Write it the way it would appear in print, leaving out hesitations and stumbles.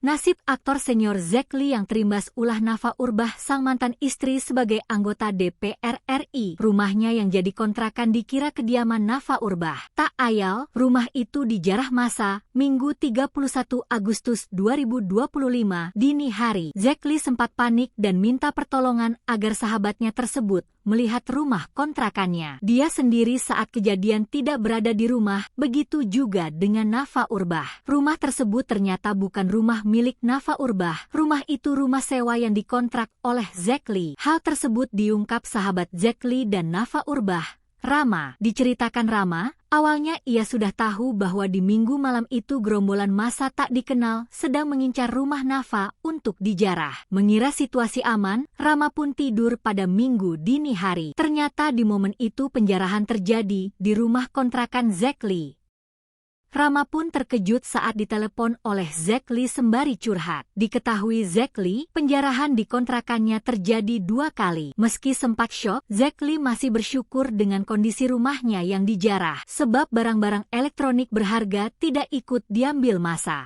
Nasib aktor senior Zack Lee yang terimbas ulah Nafa Urbach sang mantan istri sebagai anggota DPR RI. Rumahnya yang jadi kontrakan dikira kediaman Nafa Urbach. Tak ayal, rumah itu dijarah massa Minggu 31 Agustus 2025 dini hari. Zack Lee sempat panik dan minta pertolongan agar sahabatnya tersebut melihat rumah kontrakannya. Dia sendiri saat kejadian tidak berada di rumah, begitu juga dengan Nafa Urbach. Rumah tersebut ternyata bukan rumah milik Nafa Urbach. Rumah itu rumah sewa yang dikontrak oleh Zack Lee. Hal tersebut diungkap sahabat Zack Lee dan Nafa Urbach, Rama. Diceritakan Rama, awalnya ia sudah tahu bahwa di minggu malam itu gerombolan massa tak dikenal sedang mengincar rumah Nafa untuk dijarah. Mengira situasi aman, Rama pun tidur pada minggu dini hari. Ternyata di momen itu penjarahan terjadi di rumah kontrakan Zack Lee. Rama pun terkejut saat ditelepon oleh Zack Lee sembari curhat. Diketahui Zack Lee, penjarahan di kontrakannya terjadi 2 kali. Meski sempat syok, Zack Lee masih bersyukur dengan kondisi rumahnya yang dijarah, sebab barang-barang elektronik berharga tidak ikut diambil massa.